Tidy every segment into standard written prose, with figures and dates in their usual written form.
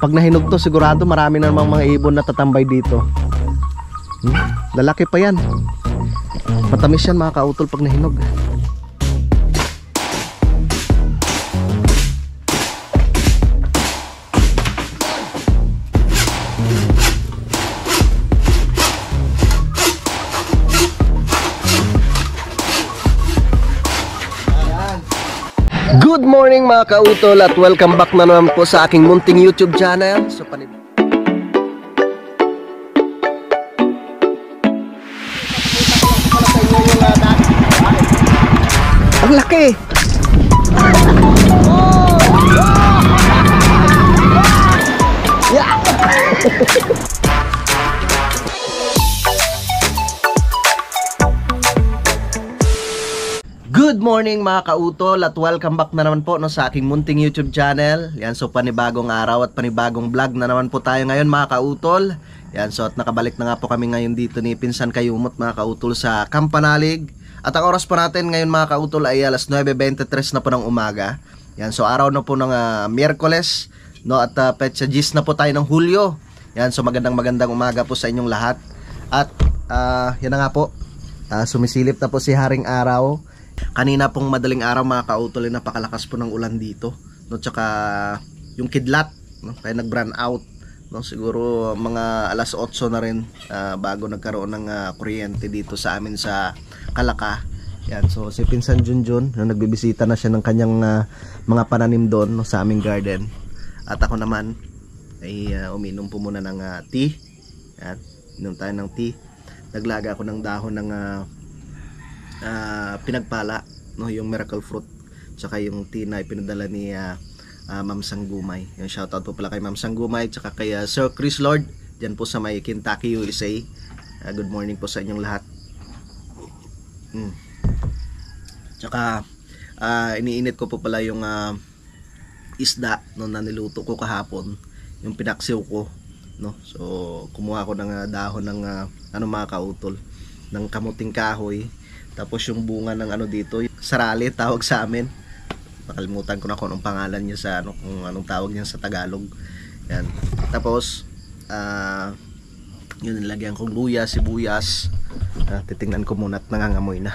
Pag nahinog to, sigurado marami na namang mga ibon na tatambay dito. Lalaki pa yan. Matamis yan mga kautol pag nahinog. Good morning mga kautol at welcome back na naman po sa aking munting YouTube channel. So, ang laki! Yeah! Good morning mga kautol at welcome back na naman po sa aking munting YouTube channel. Yan, so panibagong araw at panibagong vlog na naman po tayo ngayon mga kautol. Yan, so at nakabalik na nga po kami ngayon dito ni Pinsan Kayumot mga kautol sa Kampanalig. At ang oras po natin ngayon mga kautol ay alas 9:23 na po ng umaga. Yan, so araw na po ng Miyerkules, no, at petsa 10 na po tayo ng Hulyo. Yan, so magandang umaga po sa inyong lahat. At yan na nga po, sumisilip na po si Haring Araw. Kanina pong madaling araw mga kautol ay napakalakas po ng ulan dito, no, tsaka yung kidlat, no, kaya nag-brown out, no, siguro mga alas 8 na rin bago nagkaroon ng kuryente dito sa amin sa Kalaka. Yan, so si Pinsan Junjun, no, nagbibisita na siya ng kanyang mga pananim doon, no, sa aming garden. At ako naman ay uminom po muna ng tea. Yan, inom tayo ng tea. Naglaga ako ng dahon ng pinagpala, no, yung miracle fruit, tsaka yung tea na pinadala ni Ma'am Sanggumay. Yung shoutout po pala kay Ma'am Sanggumay, tsaka kay Sir Chris Lord dyan po sa may Kentucky, USA. Good morning po sa inyong lahat. Tsaka iniinit ko po pala yung isda, no, na niluto ko kahapon, yung pinaksiw ko, no. So kumuha ko ng dahon ng mga kautol, ng kamuting kahoy. Tapos yung bunga ng dito, sarali tawag sa amin. Nakalimutan ko na kung anong pangalan niya sa kung anong tawag niya sa Tagalog. Yan. Tapos yun, nilagyan kong luya, sibuyas. Titingnan ko muna at nangangamoy na.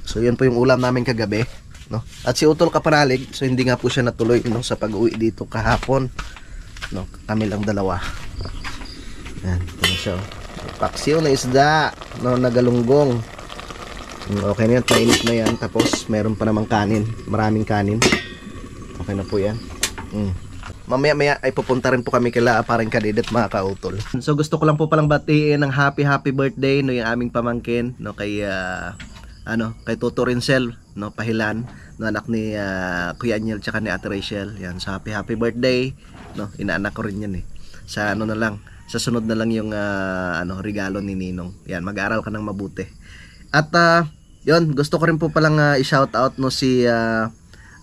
So yun po yung ulam namin kagabi, no. At si Utol Kapanalig, so hindi nga po siya natuloy, no, sa pag-uwi dito kahapon, no. Kami lang dalawa. Yan, ito na siya. Paksiw na isda, no, nagalunggong. Okay na yan, mainit na yan. Tapos meron pa namang kanin, maraming kanin. Okay na po yan. Mamaya ay pupunta rin po kami kila Paring Kadidet mga kautol. So gusto ko lang po palang batiin ng happy birthday, no, yung aming pamangkin, no, kay kay Toto Rincel, no, Pahilan, no, anak ni Kuya Anyel tsaka ni Ate Rachel. Yan, so happy birthday, no. Inaanak ko rin yan sa na lang, sa sunod na lang yung regalo ni Ninong. Yan, mag-aaral ka ng mabuti. At yun, gusto ko rin po palang i-shout out, no, si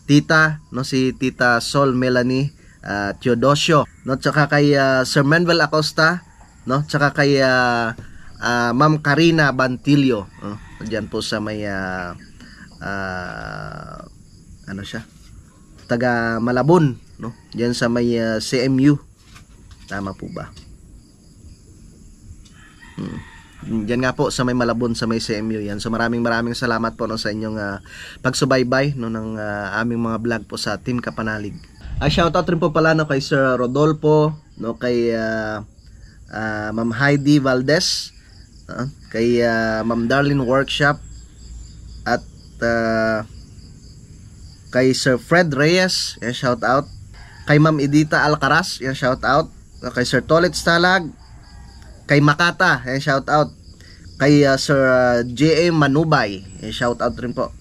Tita, no, si Tita Sol Melanie Teodosio, no, tsaka kay Sir Manuel Acosta, no, tsaka kay Ma'am Karina Bantilio, no, diyan po sa may siya, taga Malabon, no, diyan sa may CMU. Tama po ba? Diyan nga po sa may Malabon, sa may CMU yan. So maraming salamat po, no, sa inyong pagsubaybay, no, ng aming mga vlog po sa Team Kapanalig. Shoutout rin po pala, no, kay Sir Rodolfo, no, kay Ma'am Heidi Valdez, kay Ma'am Darlene Workshop, at kay Sir Fred Reyes, yan, shoutout. Kay Ma'am Edita Alcaraz, yan, shoutout. Kay Sir Tolet Stalag, kay Makata, shout out. Kay Sir J.A. Manubay, shout out rin po.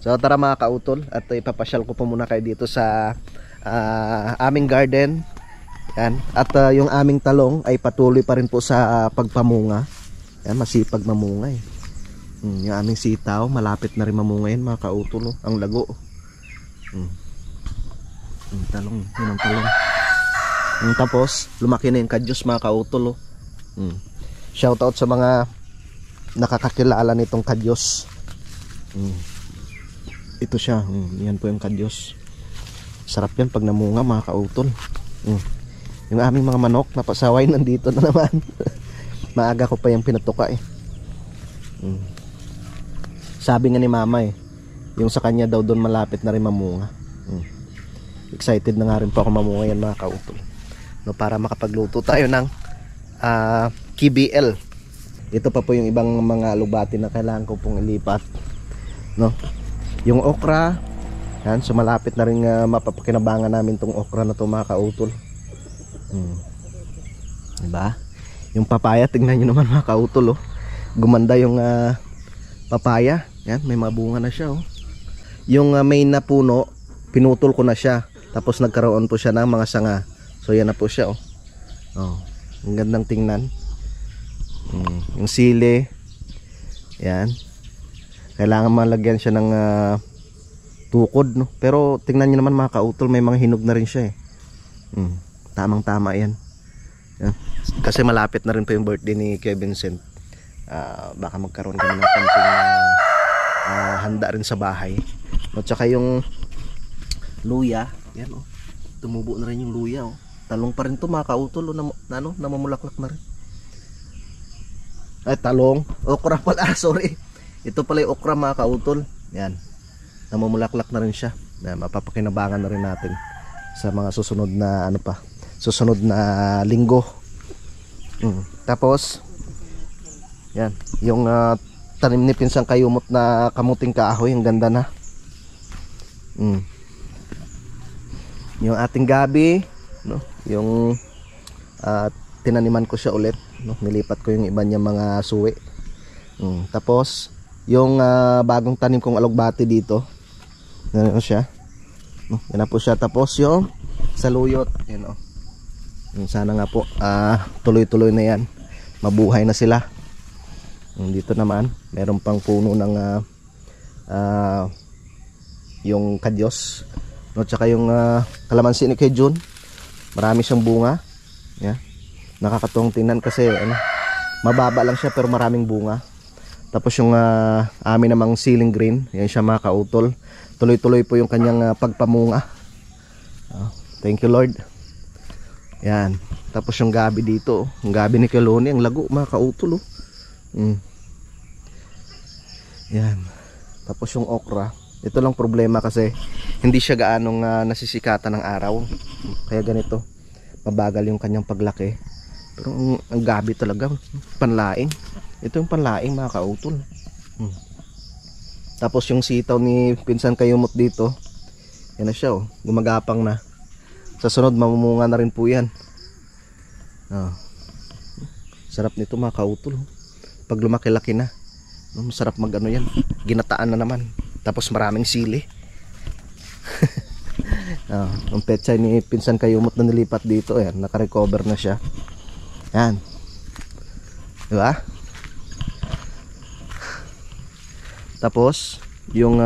So tara mga kautol, at ipapasyal ko po muna kayo dito sa aming garden. Yan. At yung aming talong ay patuloy pa rin po sa pagpamunga. Yan, masipag mamunga yung aming sitaw, malapit na rin mamunga yan mga kautol, ang lago. Yung talong, yun ang talong. Tapos lumaki na yung kadyos mga kautol. Shout out sa mga nakakakilala nitong kadyos. Ito siya, yan po yung kadyos. Sarap yan pag namunga mga kautol. Yung aming mga manok na pasaway nandito na naman. Maaga ko pa yung pinatuka eh. Sabi nga ni mama eh, yung sa kanya daw doon malapit na rin mamunga. Excited na nga rin po ako mamunga yan mga kautol, no, para makapagluto tayo ng KBL. Ito pa po yung ibang mga alugbati na kailangan ko pong ilipat, no? Yung okra yan, so malapit na rin mapapakinabangan namin tong okra na to mga kautol. Diba? Yung papaya, tingnan nyo naman mga kautol, oh. Gumanda yung papaya. Yan, may mga bunga na siya, oh. Yung main na puno, pinutol ko na siya. Tapos nagkaroon po siya ng mga sanga. So yan na po siya, oh. Oh, ang gandang tingnan. Yung sili, yan, kailangan malagyan siya ng tukod, no? Pero tingnan nyo naman mga kautol, may mga hinog na rin siya eh. Tamang tama yan. Yan. Kasi malapit na rin po yung birthday ni Kuya Vincent. Baka magkaroon kami ng konting handa rin sa bahay. At saka yung luya, yan, oh. Tumubo na rin yung luya, oh. Talong pa rin to mga kautol, oh, namamulaklak na rin. Ay, talong, okra pala, sorry. Ito pala yung okra mga kautol. Yan, namamulaklak na rin siya. Yan, mapapakinabangan na rin natin sa mga susunod na susunod na linggo. Tapos yan, yung tanim ni Pinsang Kayumot na kamuting kahoy, ang ganda na. Yung ating gabi, no, yung tinaniman ko siya ulit, no, nilipat ko yung iba niya mga suwi. Tapos yung bagong tanim kong alugbati dito, ano siya, no, yan na po siya. Tapos yung saluyot, yan, oh. Sana nga po tuloy-tuloy na yan, mabuhay na sila. Dito naman meron pang puno ng yung kadyos, no, tsaka yung kalamansi ni kay June, marami siyang bunga. Yeah. Nakakatuwang tingnan kasi mababa lang siya pero maraming bunga. Tapos yung amin namang ceiling green, yan siya mga kautol, tuloy-tuloy po yung kanyang pagpamunga. Thank you Lord. Yan. Tapos yung gabi dito, yung gabi ni Keloni, ang lago mga kautol, oh. Yan. Tapos yung okra, ito lang problema kasi hindi siya gaanong nasisikatan ng araw. Kaya ganito, mabagal yung kanyang paglaki. Pero ang gabi talaga, panlaing. Ito yung panlaing mga kautol. Tapos yung sitaw ni Pinsan Kayumot dito, yan na siya, oh, gumagapang na. Sa sunod mamumunga na rin po yan. Sarap nito mga kautol. Pag lumaki-laki na, masarap mag yan, ginataan na naman. Tapos maraming sili. Ang pechay ni Pinsan Kayumot na nilipat dito, ayan, naka-recover na siya. Yan, diba? Tapos yung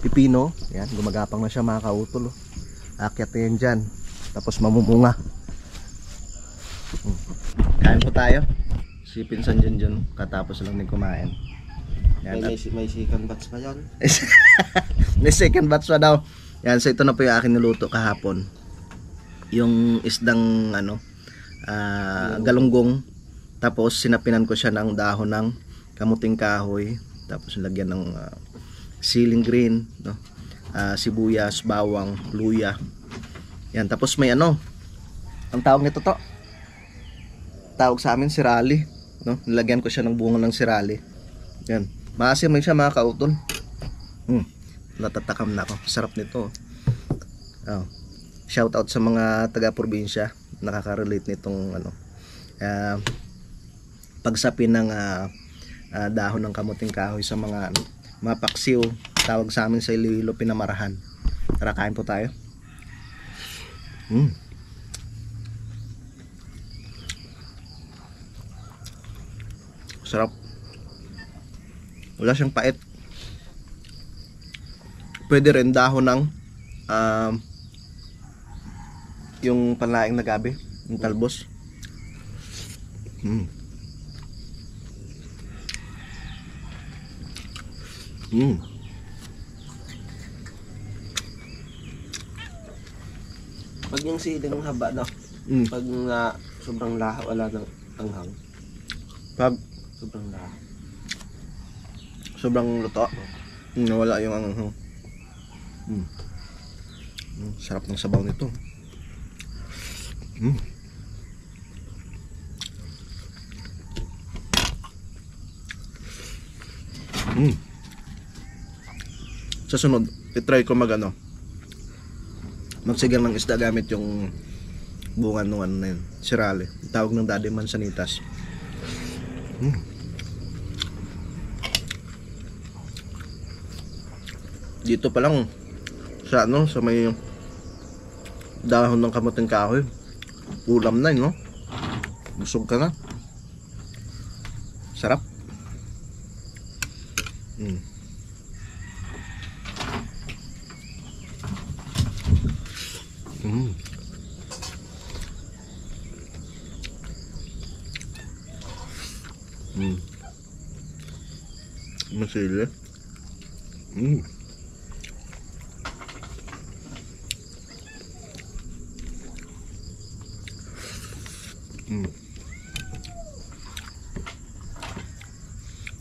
pipino, yan, gumagapang na siya mga kautol, oh. Akyat na yan dyan, tapos mamumunga. Kain po tayo. Si Pinsan Junjun katapos lang din kumain. Yan, may second batch pa yan. May second batch pa daw. Yan, so ito na po yung akin niluto kahapon. Yung isdang galunggong. Tapos sinapinan ko siya ng dahon ng kamuting kahoy. Tapos lagyan ng ceiling green, no? Sibuyas, bawang, luya. Yan, tapos may ang tawag nito to, tawag sa amin sirali, no? Nilagyan ko siya ng bunga ng sirali. Yan, maasim rin siya mga kautol. Natatakam na ako, sarap nito. Shout out sa mga taga probinsya, nakaka-relate nitong pagsapin ng dahon ng kamuting kahoy sa mga paksiw. Tawag sa amin sa Iloilo, pinamarahan. Tara, kain po tayo. Sarap. Wala siyang pait. Pwede rin dahon ng yung panlaing na gabi, yung talbos. Pag yung siling haba na, pag sobrang laha, wala nang anghang. Pag Sobrang laha. sobrang luto, nawala yung anghang. Sarap ng sabaw nito. Sa sunod, itry ko magsigang ng isda gamit yung bunga nung ano na yun, sirale. Tawag ng Daddy Mansanitas. Dito pa lang sa sa may dahon ng kamuting kahoy, ulam na yun, no? Busog ka na. Sarap. Masili.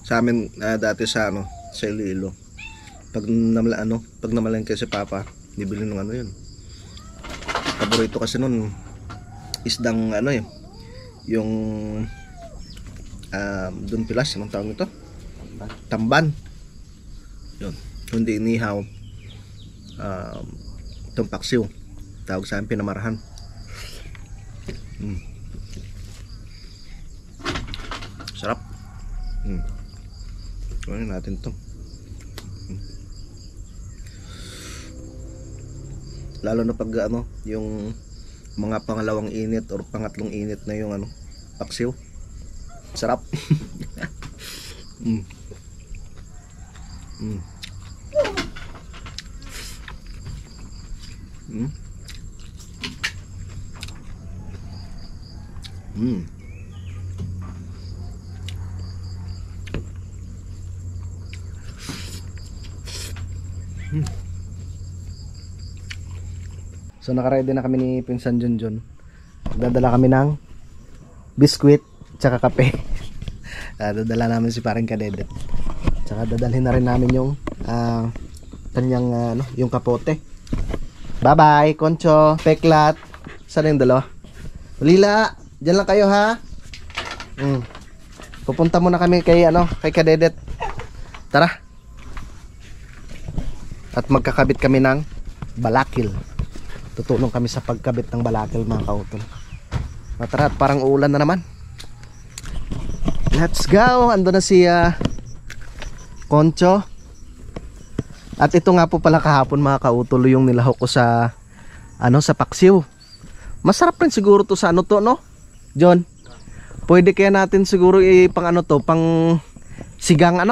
Sa amin dati sa sa Iloilo. Pag namalengke si Papa, bibili ng yun. Paborito kasi nun isdang yung Don Pilas, anong tawag nito? Tamban. Yun, hindi inihaw. Itong paksiw, tawag sa amin pinamarahan. Sarap. Kunin natin to. Lalo na pag yung mga pangalawang init or pangatlong init na yung paksiw. Sarap. So nakaready na kami ni Pinsan Junjun. Dadala kami ng biskwit tsaka kape. Dadala namin si Paring Kadedet. Tsaka dadalhin na rin namin yung kanyang yung kapote. Bye bye Concho, Peklat. Saan yung dalawa? Lila, dyan lang kayo ha. Pupunta muna kami kay kay Kadedet. Tara. At magkakabit kami ng balakil. Tutulong kami sa pagkabit ng balakil mga kautol. Tara, parang uulan na naman. Let's go. Ando na si Concho. At ito nga po pala kahapon mga kautol yung nilahok ko sa sa paksiw. Masarap rin siguro to sa no? John. Pwede kaya natin siguro pang pang sigang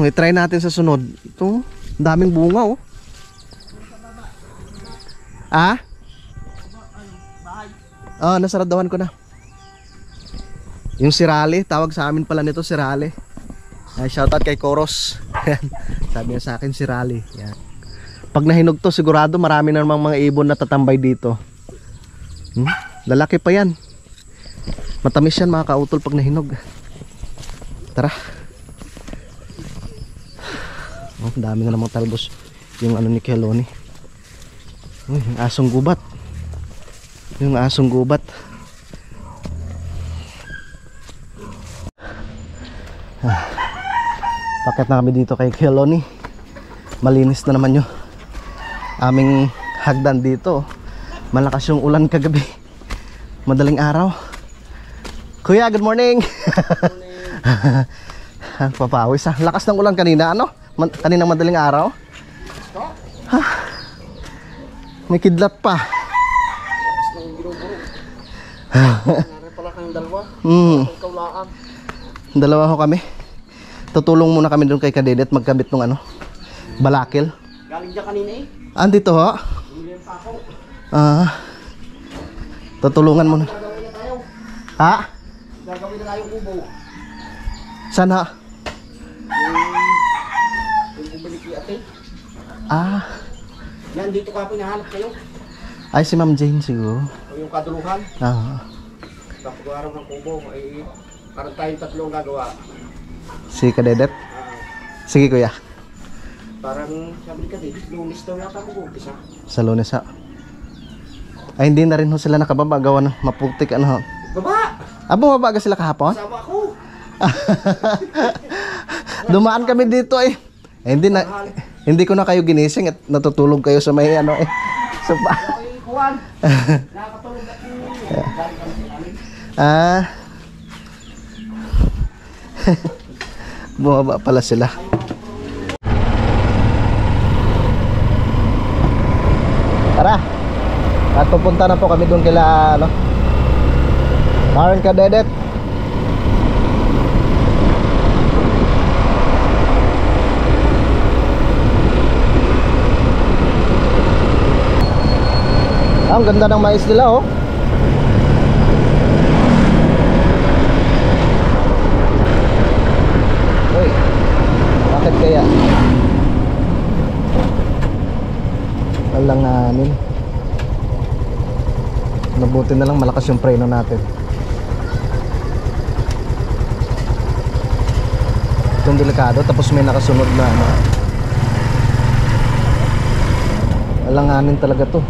i-try natin sa sunod. Ito, daming bunga oh. Nasaradawan ko na. Yung sirali, tawag sa amin pala nito sirali. Shoutout kay Koros. Sabi niya sa akin sirali. Yan. Pag nahinog to, sigurado marami na namang mga ibon na tatambay dito. Lalaki pa yan. Matamis yan mga kautol pag nahinog. Tara. Dami na namang talbos yung ni Keloni. Yung asong gubat. Yung asong gubat. Paket na kami dito kay Keloni. Malinis na naman yung aming hagdan dito. Malakas yung ulan kagabi. Madaling araw. Kuya, good morning. Good morning. Papawis lakas ng ulan kanina kaninang madaling araw. May kidlat pa. Nari pala kayong dalawa. Dalawa ho kami. Tutulong muna kami doon kay Kadedet magkabit ng balakil. Galing dyan kanina Andito ho. Tutulungan muna. Gagawin na tayo kubo. Sana. Yung bumalik ni ate. Nandito ka po, nahanap kayo. Ay, si Ma'am Jane siguro. O yung kaduluhan. Ah, Kapag-araw ng kubo, ay parang tayong tatlong gagawa. si Kadedet. Ah, Sige kuya. parang sabi ni Kadidit, Lunes daw yata mag-umpisa. Sa Lunes ha. Ay, hindi na rin ho sila nakababa. Gawa ng maputik ano ho. Baba! Ah, bumaba ka sila kahapon? Sama ako! Dumaan kami dito eh. Hindi ko na kayo ginising at natutulog kayo sa may ano eh. So, Okay, Juan! Nakakatulog na galing kami sa amin. ah. Bumaba pala sila. Tara. At pupunta na po kami doon kila ano. Karen Kadedet. Ang ganda ng mais nila oh. Uy, bakit kaya? Alanganin. Nabuti na lang malakas yung preno natin. Itong delikado, tapos may nakasunod na ano. Alanganin talaga to.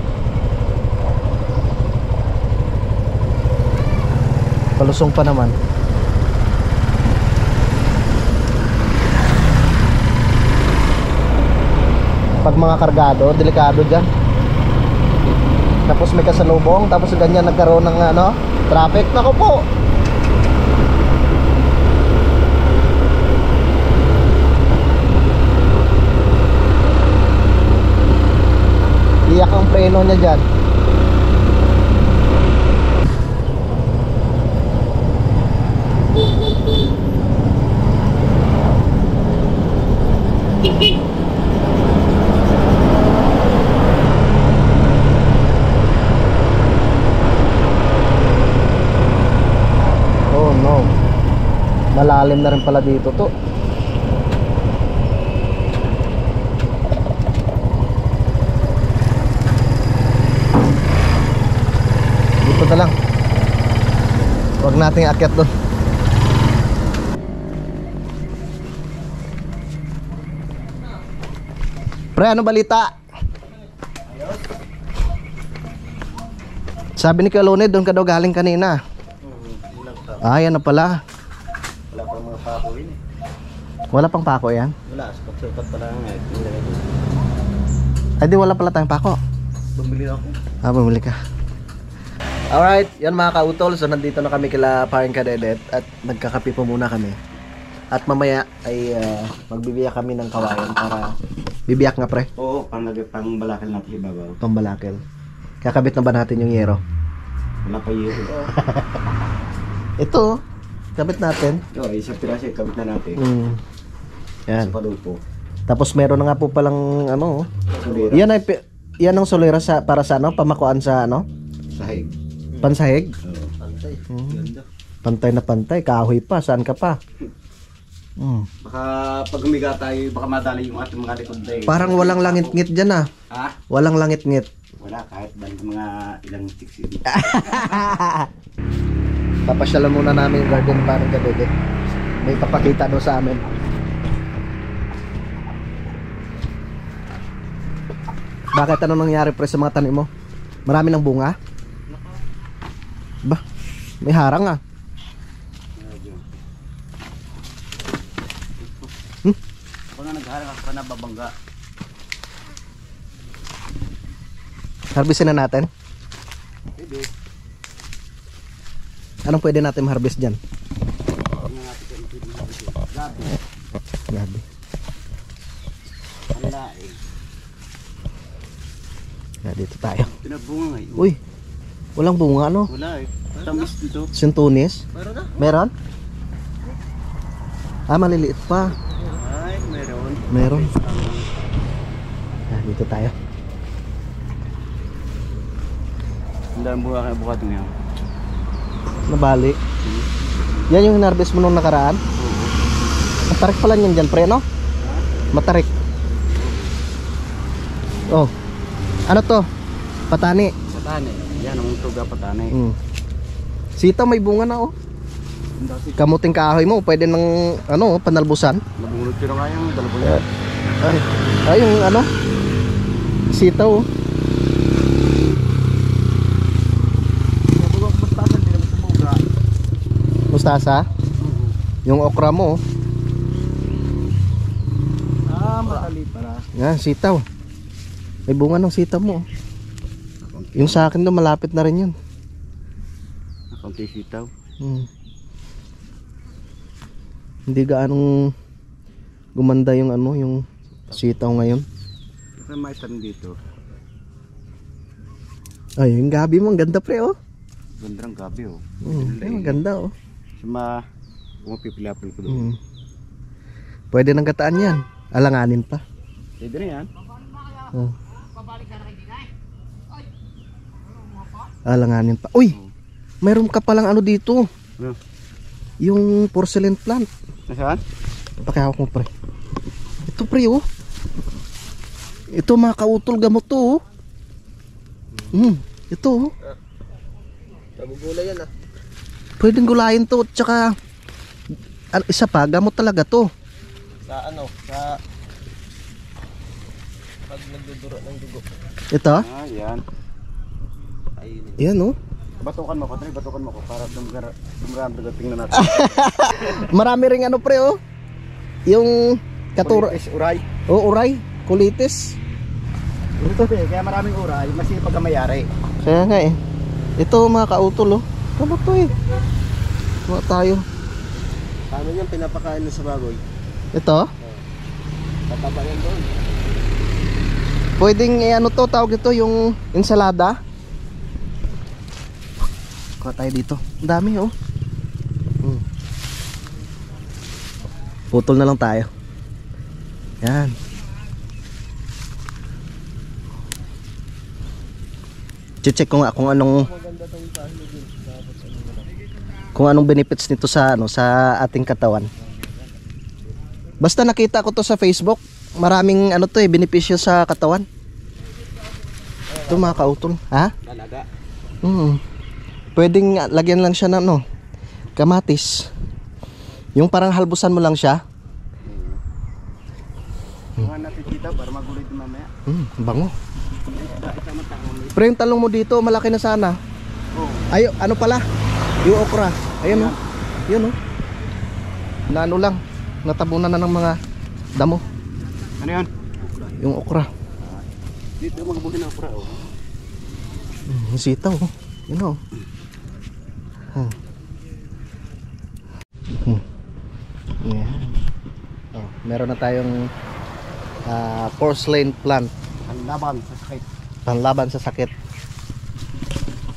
Palusong pa naman. Pag mga kargado, delikado dyan. Tapos may kasalubong, tapos ganyan nagkaroon ng ano, traffic. Nako po. Iyak ang preno niya dyan. Oh no. Malalim na rin pala dito to. Dito na lang. Huwag nating akyat doon. Pre, ano balita? Sabi ni Kalone, doon ka daw galing kanina. Ah, yan na pala. Wala pang mga pako yun eh. Wala pang pako yan? Wala, sapat pala nga eh. Ay di wala pala tayong pako. Bumili ako. Ah, bumili ka. Alright, yan mga kautol. So nandito na kami kila Paring Kadedet at nagkakape po muna kami. At mamaya ay magbibiyak kami ng kawayan para bibiyak nga pre. Oo, pang balakal natin ibabaw. Pambalakel. Kakabit na ba natin yung yero? Wala pa yun. Ito, kabit natin. Oo, isang piraso kabit na natin. Yan. Sa palupo. Tapos meron na nga po palang ano. Solera. Yan ang solera sa para sa ano, pamakuan sa ano? Sahig. Pansahig. Oo. Pantay. Ganda. Pantay na pantay, kahoy pa, saan ka pa? Baka pag humiga tayo, baka madali yung ating mga likod na Parang walang langit-ngit dyan ah. Ha? Walang langit-ngit. Wala, kahit mga ilang chicks yun. Papasyalan muna namin yung garden Paring Kadedet. May papakita daw sa amin. Bakit ano nangyari pre sa mga tanim mo? Marami ng bunga? Ba, may harang ah. Kung na nagharang ako na babangga. Harvestin na natin. Pwede. Anong pwede natin ma-harvest dyan? Gabi. Gabi. Wala eh. Yeah, dito tayo. Pinabunga ngayon. Uy, walang bunga no? Wala eh. Tamis dito. Sintunis? Meron na. Meron? Ah, maliliit pa. Ay, meron. Meron. Ah, dito tayo. Ang dami bunga kayo bukat ngayon. Nabali. Yan yung hinarvest mo nung nakaraan? Matarik pala yan dyan, pre, no? Matarik. Oh. Ano to? Patani. Patani. Yan ang tuga patani. Sitaw may bunga na oh. Kamuting kahoy mo, pwede ng ano, panalbusan. Nabunod ko na nga yung dalawang yan. Ay, yung ano? Sitaw oh. Nabugok mustasa, hindi naman tumuga. Mustasa? Yung okra mo oh. Matali para. Yan, sitaw. May bunga ng sitaw mo oh. Yung sa akin doon, malapit na rin yun. Kaunti sitaw. Hindi gaanong gumanda yung ano, yung sitaw ngayon. Ito may tanong dito. Ay, yung gabi mo, ang ganda pre oh. Gandang gabi oh. Ang ganda oh. Suma, pumapipilapil ko doon. Pwede nang gataan yan. Alanganin pa. Pwede na yan. Alanganin pa. Uy! Mayroon ka palang ano dito. Yung porcelain plant. Nasaan? Pakihawak mo pre. Ito pre oh. Ito mga kautol gamot to oh. Ito oh. Nabugulay yan ah. Pwedeng gulayin to. Tsaka isa pa, gamot talaga to. Sa ano? Sa pag nagduduro ng dugo. Ito? Yan. Ayun. Yan oh. Batukan mo ko, Trey, batukan mo ko para dumram tingnan natin. Marami ring ano pre oh. Yung katura. Kulitis, uray. Oh, uray, kulitis. Ito kaya maraming uray, masipag ka mayari. Kaya nga eh. Ito mga kautol oh. Ano to eh? Kuha tayo. Paano yung pinapakain sa baboy? Ito? Tataba yan doon. Pwedeng ano to, tawag ito yung ensalada. Kuha tayo dito. Ang dami oh. Putol na lang tayo. Yan. Check ko nga kung anong benefits nito sa ano sa ating katawan. Basta nakita ko to sa Facebook, maraming ano to eh benepisyo sa katawan. Ito mga kautol, ha? Talaga. Pwedeng lagyan lang siya ng ano, kamatis. Yung parang halbusan mo lang siya. Kuha natin dito para magulit din mamaya. Bango. Pero yung talong mo dito, malaki na sana. Ay, ano pala? Yung okra. Ayun oh. Yun oh. Na ano lang, natabunan na ng mga damo. Ano yan? Yung okra. Dito magbuhin ang okra oh. Yung sitaw oh. Yun oh. Yeah. Oh, meron na tayong porcelain plant. Panlaban sa sakit. Panlaban sa sakit.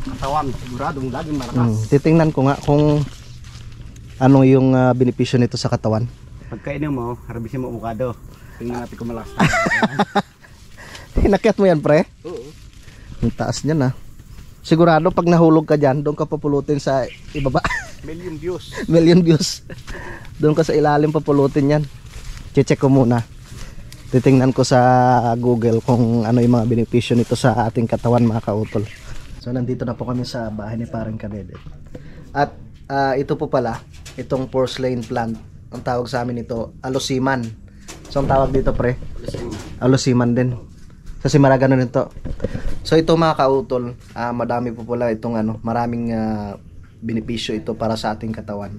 Katawan, siguradong laging malakas. Titingnan ko nga kung ano yung benepisyo nito sa katawan. Pagkainin mo, harbisin mo avocado. Tingnan natin kung malakas tayo. Hinakyat mo yan pre? Oo. Ang taas niyan ah. Sigurado pag nahulog ka dyan, doon ka papulutin sa ibaba. Million views. Million views. Doon ka sa ilalim papulutin yan. Check ko muna. Titingnan ko sa Google kung ano yung mga benepisyo nito sa ating katawan mga kautol. So nandito na po kami sa bahay ni Parang Kadede. At ito po pala, itong porcelain plant. Ang tawag sa amin ito, alosiman. So ang tawag dito pre? Alosiman din. Kasi maragano nito. So ito mga kautol, madami po pala itong ano, maraming benepisyo ito para sa ating katawan.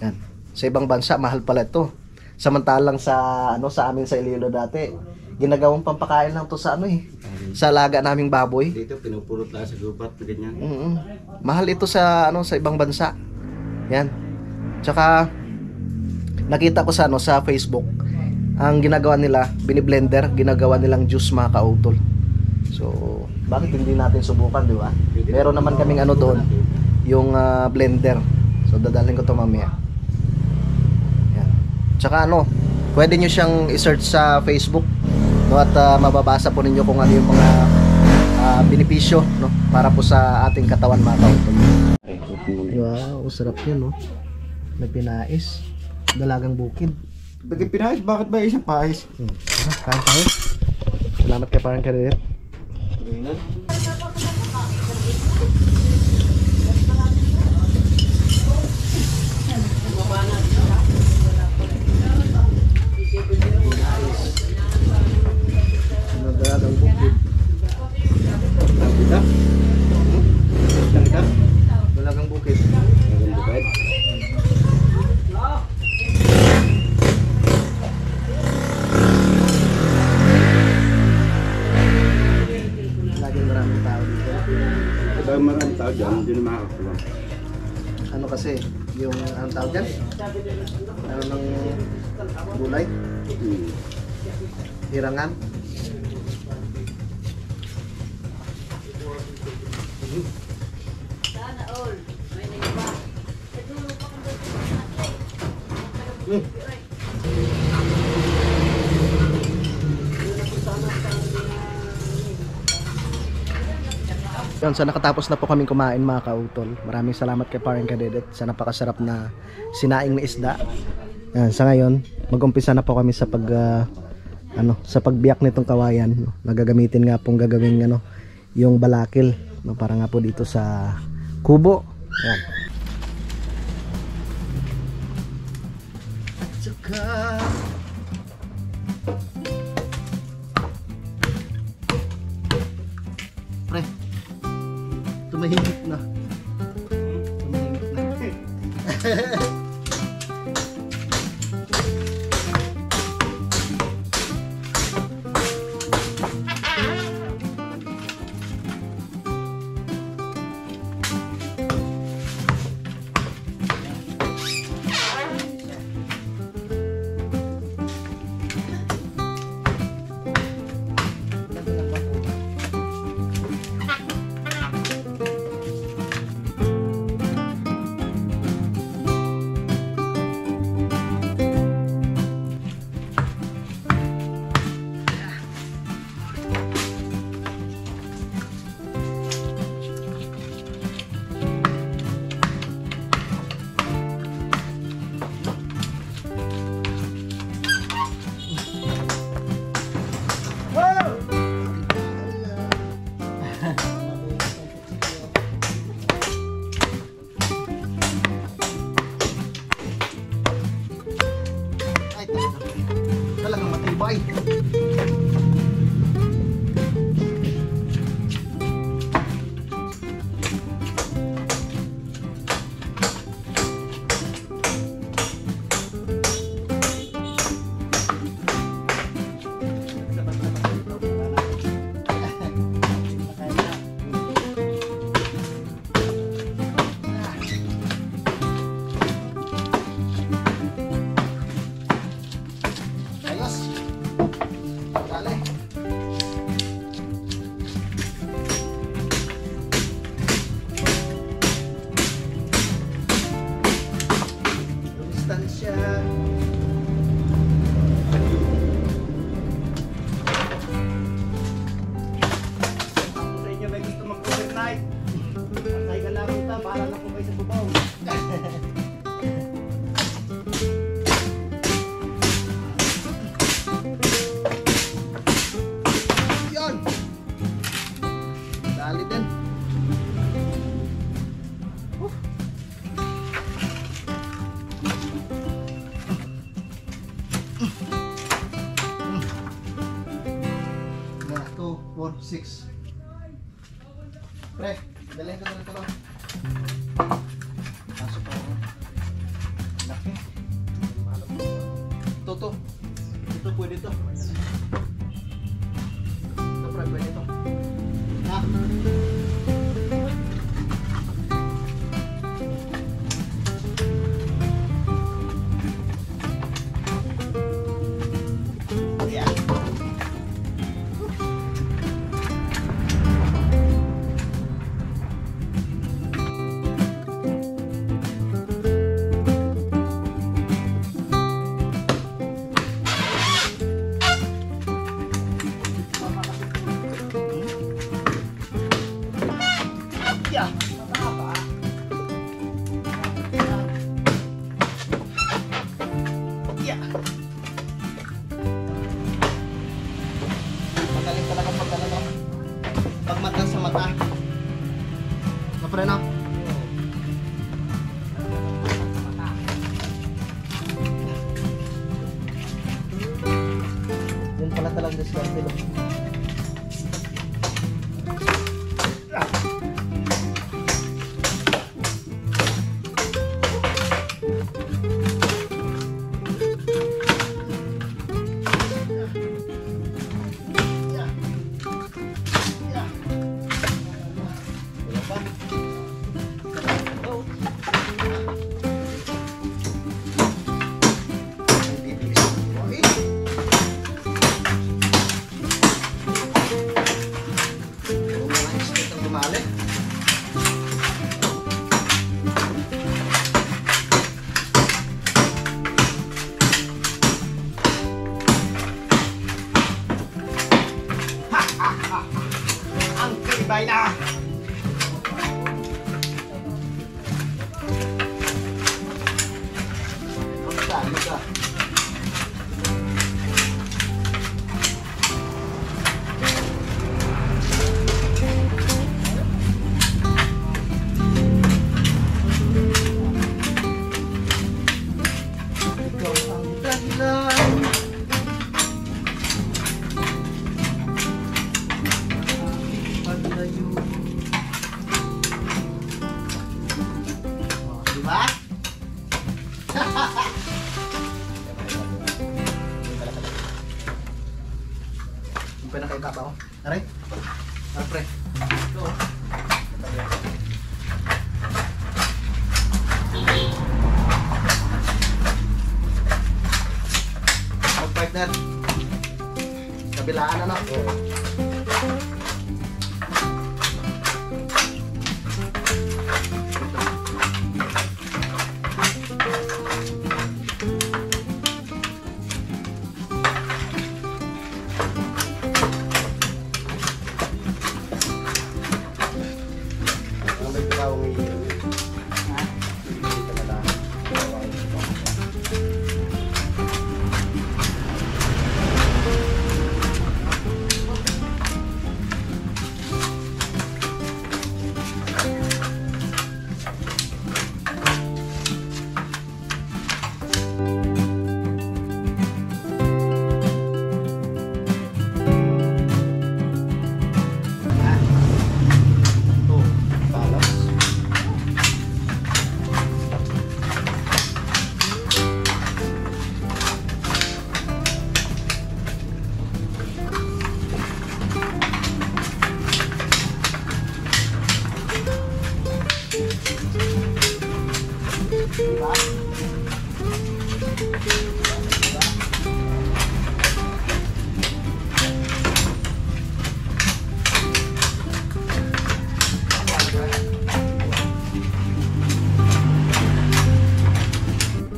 Yan. Sa ibang bansa mahal pala ito. Samantalang sa ano sa amin sa Iloilo dati, ginagawang pampakain lang to sa ano eh, sa alaga naming baboy. Dito pinupulot lang sa gubat ganyan. Mahal ito sa ano sa ibang bansa. Yan. Tsaka nakita ko sa ano sa Facebook, ang ginagawa nila, bini-blender, ginagawa nilang juice mga kautol. So, bakit hindi natin subukan, di ba? Meron naman kaming ano doon, yung blender. So, dadalhin ko to mamaya. Yan. Tsaka ano, pwede nyo siyang i-search sa Facebook, no, at mababasa po ninyo kung ano yung mga benepisyo, no, para po sa ating katawan mga kautol. Wow, sarap yan, no? May pinais, dalagang bukid. Bagay pinahis, bakit ba isang pahis? Kain tayo. Salamat kay Parang Kadede. Tingnan. Nagdagang bukid. Grabe ka? Lang ka? Dalagang bukid. Nagdagang bukid. Laging maraming tao dito. Kapag maraming tao dyan, hindi na makakakuha. Ano kasi, yung anong tawag dyan? Ano ng gulay? Hirangan? Yun, sa nakatapos na po kaming kumain mga kautol. Maraming salamat kay Paring Kadedet sa napakasarap na sinaing na isda. Yan, sa ngayon, mag-umpisa na po kami sa sa pagbiyak nitong kawayan. No? Nagagamitin nga pong gagawing yung balakil, no? Para nga po dito sa kubo. Yan. At saka pre, tumahimik na. Tumahimik na. Talagang matibay. Ayos. Dale. Distansya. Ako sa inyo may gusto mag-overnight. Patay ka lang ito para nakubay sa bubaw. Yan. Dali din. Na, 2, 4, 6. Pre, dalhin ka na rin ito lang. Pasok ako. Laki. Ito. Ito pwede ito. Ito pre, pwede ito. Ha? Ayan. mata. Napre na. Yan pala talagang diskarte no. Bye na! Diba? Yung pinakaita pa ako. Aray? Pre. Ito. Out partner. Kabilaan na no?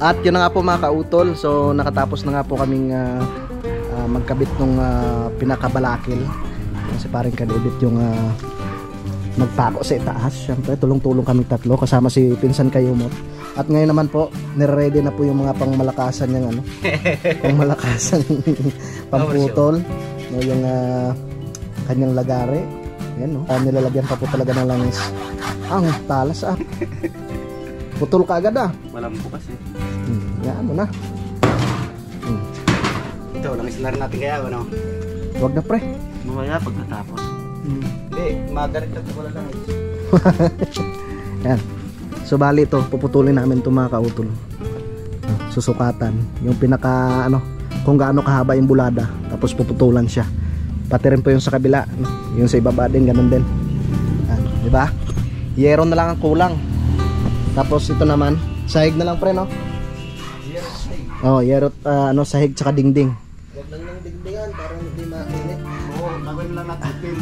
At yun na nga po mga kautol, so nakatapos na nga po kaming magkabit ng pinakabalakil. Kasi parang kadebit yung nagpako sa itaas. Siyempre tulong-tulong kaming tatlo kasama si Pinsan Kayumot. At ngayon naman po, nire-ready na po yung mga pangmalakasan yung ano, pangmalakasan pamputol, no, yung kanyang lagare. Yan no, nilalagyan pa po talaga ng langis. Ang talas ah. Putol ka agad ah. Malambo kasi. Yan mo na. Ito, langis na rin natin kaya, ano? Huwag na pre. Mamaya pagkatapos. Hindi, magarit lang ito wala langis. Yan. So bali ito, puputulin namin ito mga kautol. Susukatan. Yung pinaka ano, kung gaano kahaba yung bulada. Tapos puputulan siya. Pati rin po yung sa kabila, no? Yung sa ibaba din, ganun din. Yan, di ba? Yero na lang ang kulang. Tapos ito naman, sahig na lang pre, no? Oh, yero, ano, sahig tsaka dingding. Huwag lang ng dingdingan para hindi mainit. Oo, gawin lang natin pin.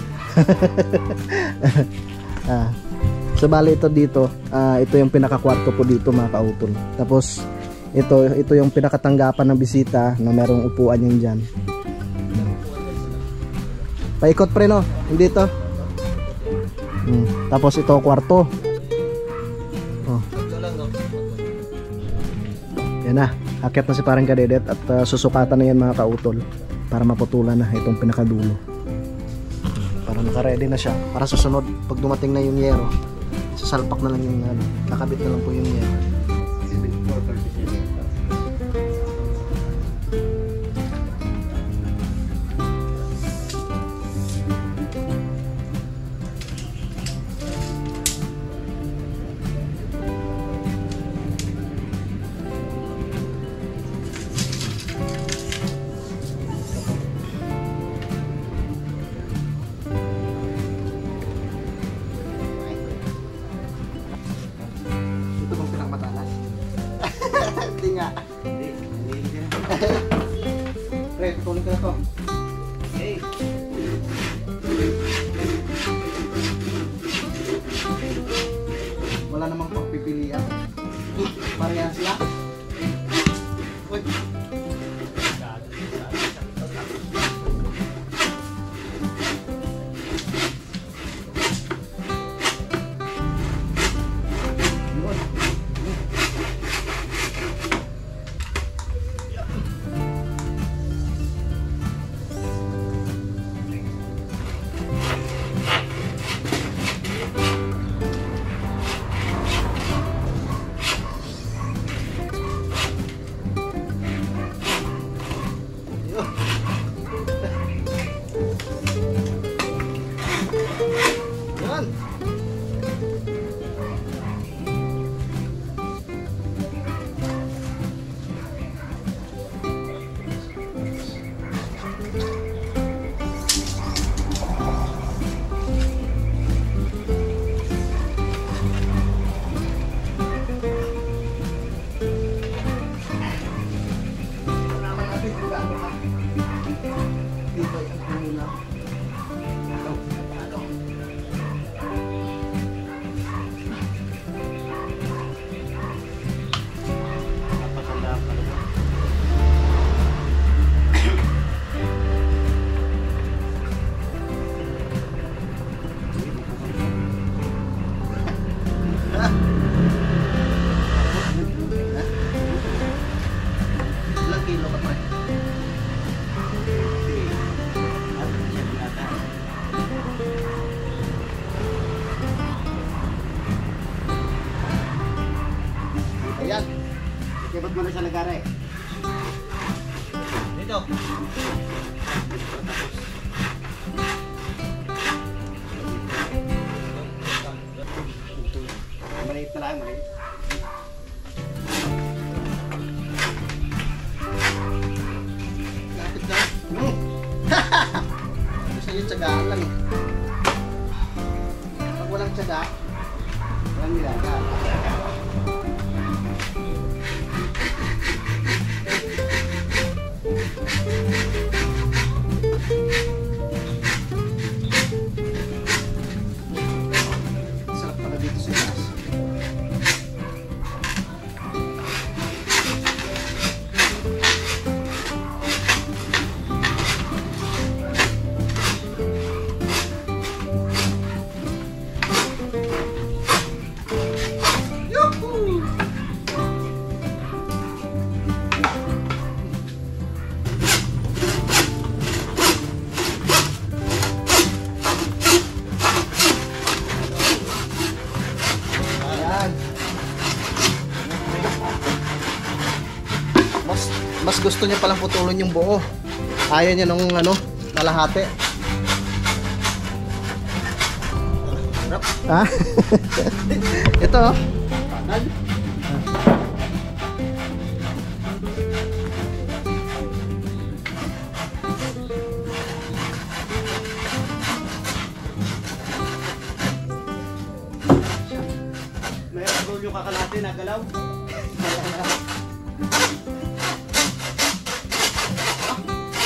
So bali ito dito, ito yung pinakakwarto po dito mga kautol. Tapos ito yung pinakatanggapan ng bisita na merong upuan yung dyan. Paikot pre no, hindi ito. Tapos ito kwarto. Oh. Yan na, akyat na si parang kadedet at susukatan na yan mga kautol para maputulan na itong pinakadulo. Para Naka-ready na siya para susunod pag dumating na yung yero. Sasalpak na lang yung nakabit na lang po yung yero. Ito bang pinakamatalas? Hindi nga. Pre, tutulong ka na to. Hey. Wala namang pagpipilian. Parehas sila. Uy. Yan. Naman natin kung gaano ka. Dito yung kumula. Napakaganda pala. Ilang kilo ka pa? Ayan. Ba't mo na siya nagara eh? Dito. Maliit na lang, maliit. Lapit na. Ito sa'yo, tsagaan lang eh. Pag walang tsaga, Walang nilaga. sarap pala dito sa gas. Yuhuu! Ayan. Mas gusto niya palang putulon yung buo. Ayaw niya nung kalahati. Ha? Ito oh. May agol yung kakalate na galaw.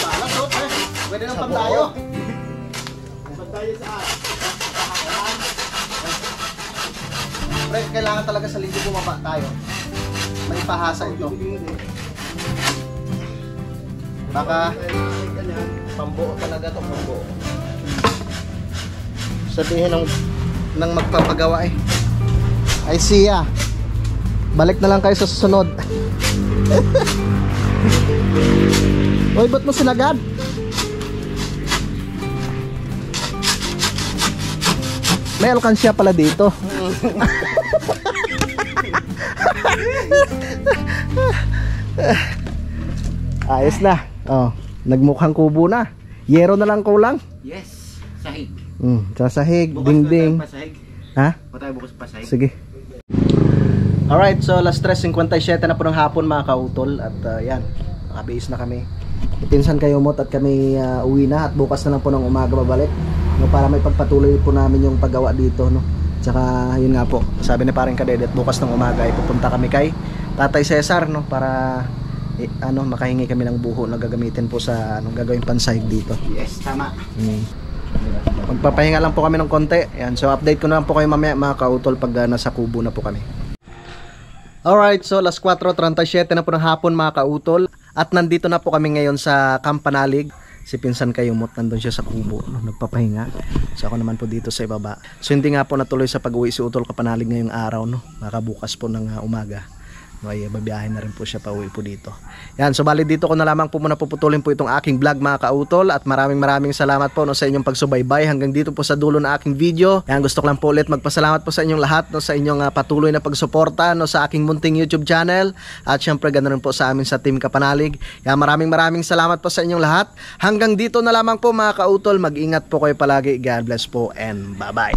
Salat oh, pre. Pwede nang Sa pantayo. Pantayo saan? Pre, kailangan talaga sa linggo bumaba tayo. May pahasa ito. Baka pambuo talaga to, pambuo. Sabihin ng magpapagawa eh. Ay siya. Balik na lang kayo sa susunod. Oy, ba't mo sinagad? May alkansya pala dito. Ayos na. Oh, nagmukhang kubo na. Yero na lang kulang. Yes, sahig. Sasahig, Bukas dingding. pa sahig. Ha? Patay bukas pa sahig. Sige. Alright, so alas 3:57 na po ng hapon mga kautol. At yan, nakabihis na kami. Ipinsan kayo mot at kami uwi na. At bukas na lang po ng umaga babalik, no, para may pagpatuloy po namin yung paggawa dito, no. Tsaka yun nga po, sabi ni paring Kadedet, bukas ng umaga ay pupunta kami kay Tatay Cesar, no, para makahingi kami ng buho na gagamitin po sa gagawing pansahig dito. Yes, tama. Magpapahinga lang po kami ng konti. Yan, so update ko na lang po kayo mamaya mga kautol pag nasa kubo na po kami. Alright, so alas 4:37 na po ng hapon mga kautol. At nandito na po kami ngayon sa Kampanalig. Si Pinsan Kayumot nandun siya sa kubo, no, nagpapahinga. So ako naman po dito sa ibaba. So hindi nga po natuloy sa pag-uwi si Utol Kapanalig ngayong araw, no. Makabukas po ng umaga. No, ay babiyahin na rin po siya pa uwi po dito. Yan, so bali dito ko na lamang po muna puputulin po itong aking vlog mga kautol. At maraming salamat po, no, sa inyong pagsubaybay hanggang dito po sa dulo na aking video. Yan, gusto ko lang po ulit magpasalamat po sa inyong lahat, no, sa inyong patuloy na pagsuporta, no, sa aking munting YouTube channel. At syempre ganoon rin po sa amin sa Team Kapanalig. Yan, maraming salamat po sa inyong lahat. Hanggang dito na lamang po mga kautol. Mag-ingat po kayo palagi. God bless po and bye bye.